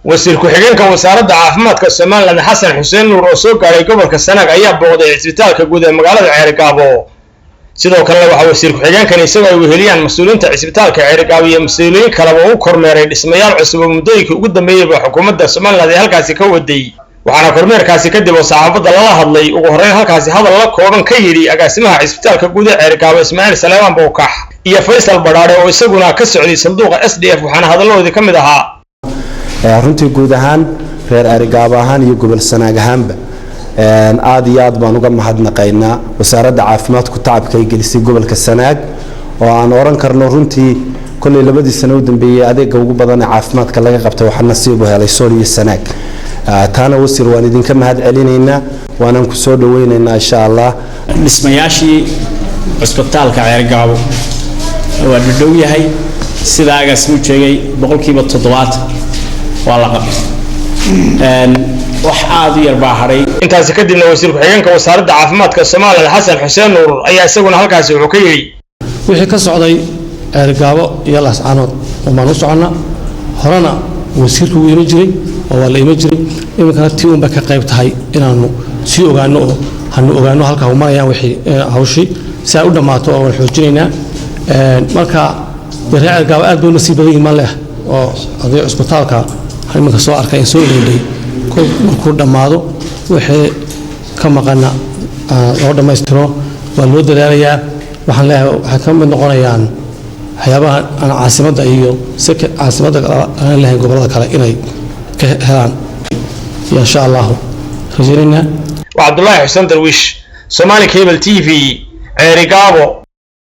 wasiir ku-xigeenka wasaaradda caafimaadka Soomaaliland Xasan Xuseen Nuur oo soo gaaray gobolka Sanaag ayaa booqday isbitaalka guud ee magaalada Ceergaabo. sidoo kale waxa wasiir ku-xigeenkan isagoo ay weheliyaan mas'uuliyiinta isbitaalka Ceergaabo iyo mas'uuliyiin kale oo u kormeeray dhismayaal cusub oo muddooyinkii ugu dambeeyay xukuumadda Soomaaliland ee halkaasi ka waday. waxaana kormeerkaasi kadib oo saxaafadda lala hadlay ugu horreyn halkaasi hadal la kooban ka yiri agaasimaha isbitaalka guud ee Ceergaabo Ismaaciil Salaaman Bowkax iyo Faysal Badhaadhe oo isaguna ka socday sanduuqa SDF waxaana hadalloodii ka mid ahaa runtii guud ahaan reer Ceergaabo ahaan iyo gobol Sanaag ahaanba aad iyo aad baan uga mahadnaqaynaa wasaaradda caafimaadku tacabka ay gelisay gobolka Sanaag oo aan oran karno runtii kulli labadii sano u dambeeyay adeega ugu badan ee caafimaadka laga qabtay waxa nasiib u helay Sool iyo Sanaag taana wasiir waan idinka mahad celinaynaa waana ku soo dhaweynaynaa insha Allah dhismayaashii isbitaalka Ceergaabo waa dhow yahay sida agaasimu sheegay 7% waa la qabtay wax aad u yar baa haray intaas kadibna wasiir ku-xigeenka wasaaradda caafimaadka Soomaaliland Xasan Xuseen Nuur ayaa isaguna halkaasi wuxuu ka yiri wixii ka socday Ceergaabo iyo Laascaanood oo maan u socona horena wasiirku wuu ina jiray oo waa la ima jiray iminka tii uun ba ka qayb tahay inaanu si ogaano oo hanu ogaano halka uu marayaan wixii hawshii si ay u dhamaato oo xoojinaynaa marka Ceergaabo aad buu nasiib badan ma leh oo adeeg isbitaalka iminka soo arkay soo leeyahay markuu dhamaado wixii ka maqana loo dhameystiro waa loo dadaalayaa waxaan leeyahay waxa ka mid noqonayaan waxyaabaha aan caasimadda iyo caasimadda aan leeyahay gobolada kale inay ka helaan insha Allah rajayna Abdullahi Xuseen Darwish Somali Cable TV Ceergaabo.